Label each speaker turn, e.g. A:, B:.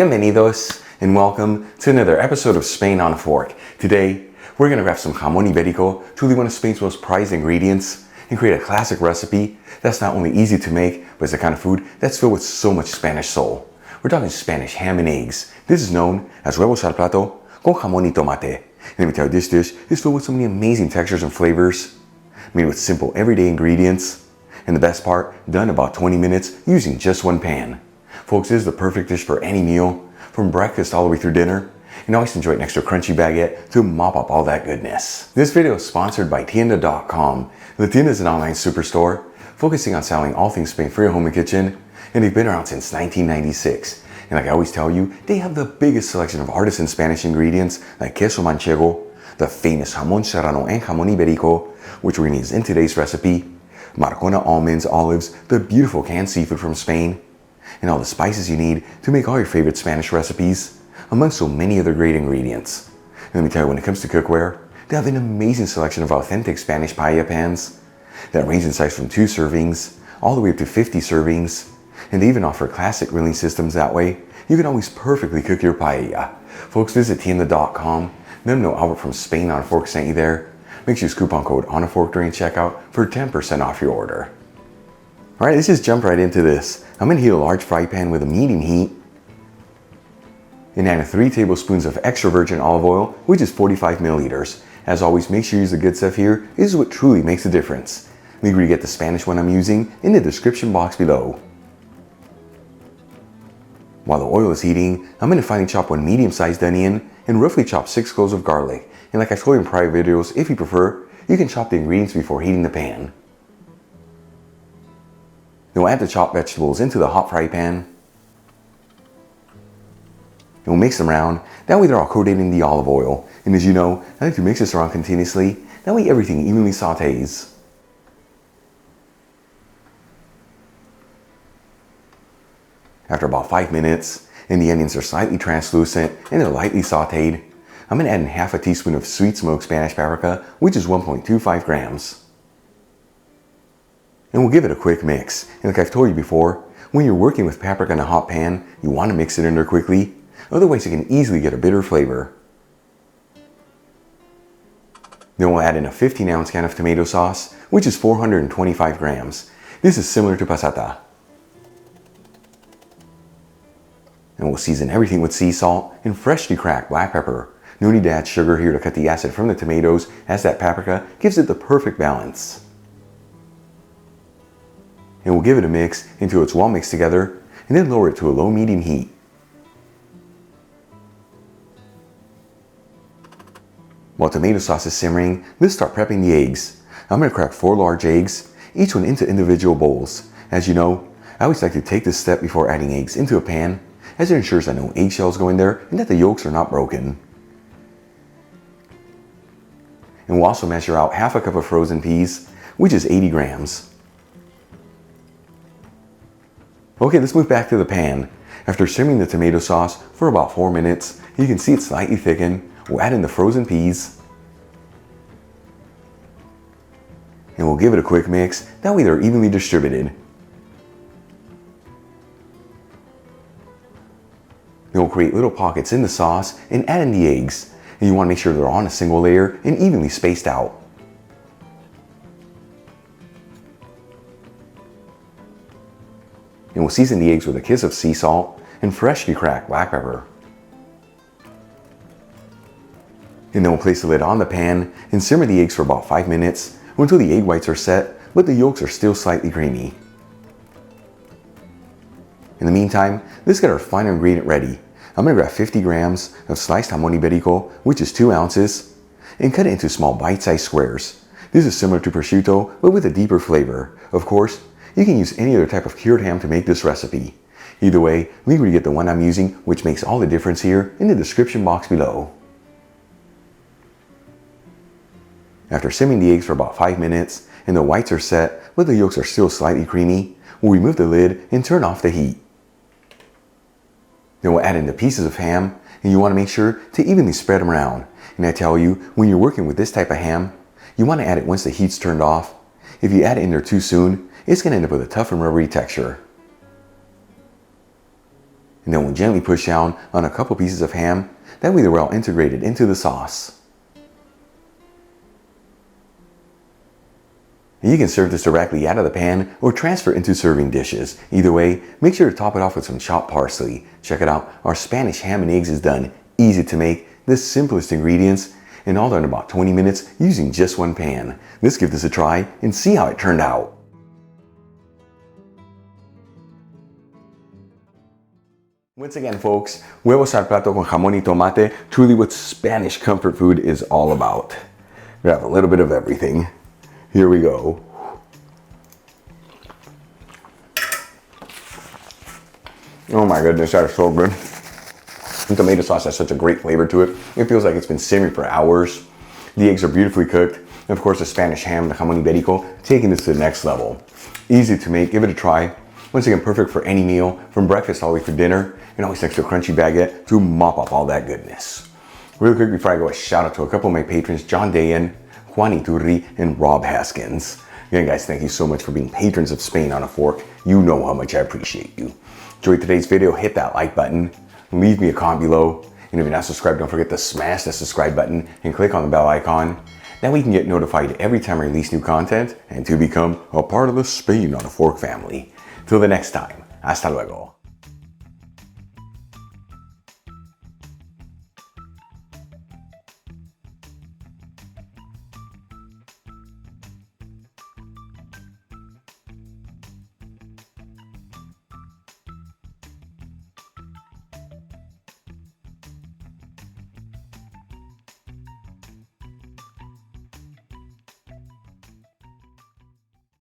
A: Bienvenidos and welcome to another episode of Spain on a Fork. Today, we're going to grab some jamón ibérico, truly one of Spain's most prized ingredients, and create a classic recipe that's not only easy to make, but it's the kind of food that's filled with so much Spanish soul. We're talking Spanish ham and eggs. This is known as Huevos al Plato con Jamón y Tomate. And let me tell you, this dish is filled with so many amazing textures and flavors, made with simple everyday ingredients, and the best part, done in about 20 minutes using just one pan. Folks, this is the perfect dish for any meal, from breakfast all the way through dinner, and always enjoy an extra crunchy baguette to mop up all that goodness. This video is sponsored by Tienda.com. The Tienda is an online superstore focusing on selling all things Spain for your home and kitchen, and they've been around since 1996. And like I always tell you, they have the biggest selection of artisan Spanish ingredients like queso manchego, the famous jamón serrano and jamón ibérico, which we're going to use in today's recipe, Marcona almonds, olives, the beautiful canned seafood from Spain, and all the spices you need to make all your favorite Spanish recipes, among so many other great ingredients. And let me tell you, when it comes to cookware, they have an amazing selection of authentic Spanish paella pans that range in size from 2 servings all the way up to 50 servings, and they even offer classic grilling systems. That way you can always perfectly cook your paella. Folks, visit Tienda.com, let them know Albert from Spain on a Fork sent you there. Make sure you use coupon code ONAFORK during checkout for 10% off your order. Alright, let's just jump right into this. I'm going to heat a large fry pan with a medium heat and add 3 tablespoons of extra virgin olive oil, which is 45 milliliters. As always, make sure you use the good stuff here. This is what truly makes a difference. Make sure you get the Spanish one I'm using in the description box below. While the oil is heating, I'm going to finely chop 1 medium-sized onion and roughly chop 6 cloves of garlic. And like I told you in prior videos, if you prefer, you can chop the ingredients before heating the pan. Then we'll add the chopped vegetables into the hot fry pan. And we'll mix them around. That way they're all coated in the olive oil. And as you know, I like to mix this around continuously. That way everything evenly sautés. After about 5 minutes, and the onions are slightly translucent and they're lightly sautéed, I'm going to add in half a teaspoon of sweet smoked Spanish paprika, which is 1.25 grams. And we'll give it a quick mix. And like I've told you before, when you're working with paprika in a hot pan, you want to mix it in there quickly. Otherwise, it can easily get a bitter flavor. Then we'll add in a 15-ounce can of tomato sauce, which is 425 grams. This is similar to passata. And we'll season everything with sea salt and freshly cracked black pepper. No need to add sugar here to cut the acid from the tomatoes, as that paprika gives it the perfect balance. And we'll give it a mix until it's well mixed together, and then lower it to a low-medium heat. While tomato sauce is simmering, let's start prepping the eggs. I'm going to crack 4 large eggs, each one into individual bowls. As you know, I always like to take this step before adding eggs into a pan, as it ensures that no eggshells go in there and that the yolks are not broken. And we'll also measure out half a cup of frozen peas, which is 80 grams. Okay, let's move back to the pan. After simmering the tomato sauce for about 4 minutes, you can see it's slightly thickened. We'll add in the frozen peas. And we'll give it a quick mix, that way they're evenly distributed. Then we'll create little pockets in the sauce and add in the eggs. And you want to make sure they're on a single layer and evenly spaced out. And we'll season the eggs with a kiss of sea salt and freshly cracked black pepper. And then we'll place the lid on the pan and simmer the eggs for about 5 minutes until the egg whites are set, but the yolks are still slightly creamy. In the meantime, let's get our final ingredient ready. I'm going to grab 50 grams of sliced jamón ibérico, which is 2 ounces, and cut it into small bite-sized squares. This is similar to prosciutto, but with a deeper flavor. Of course, you can use any other type of cured ham to make this recipe. Either way, leave where you get the one I'm using, which makes all the difference here, in the description box below. After simmering the eggs for about 5 minutes, and the whites are set, but the yolks are still slightly creamy, we'll remove the lid and turn off the heat. Then we'll add in the pieces of ham, and you want to make sure to evenly spread them around. And I tell you, when you're working with this type of ham, you want to add it once the heat's turned off. If you add it in there too soon, it's going to end up with a tough and rubbery texture. And then we'll gently push down on a couple pieces of ham. That way they're well integrated into the sauce. You can serve this directly out of the pan or transfer into serving dishes. Either way, make sure to top it off with some chopped parsley. Check it out, our Spanish ham and eggs is done. Easy to make, the simplest ingredients, and all done in about 20 minutes using just one pan. Let's give this a try and see how it turned out. Once again, folks, Huevos al Plato con Jamón y Tomate, truly what Spanish comfort food is all about. We have a little bit of everything. Here we go. Oh my goodness, that is so good. The tomato sauce has such a great flavor to it. It feels like it's been simmering for hours. The eggs are beautifully cooked. And of course, the Spanish ham, the jamón ibérico, taking this to the next level. Easy to make, give it a try. Once again, perfect for any meal, from breakfast all the way through dinner, and always next to a crunchy baguette to mop up all that goodness. Real quick before I go, a shout out to a couple of my patrons, John Dayan, Juan Iturri, and Rob Haskins. Again, guys, thank you so much for being patrons of Spain on a Fork. You know how much I appreciate you. Enjoyed today's video, hit that like button, leave me a comment below, and if you're not subscribed, don't forget to smash the subscribe button and click on the bell icon. That way you can get notified every time I release new content and to become a part of the Spain on a Fork family. Till the next time, hasta luego.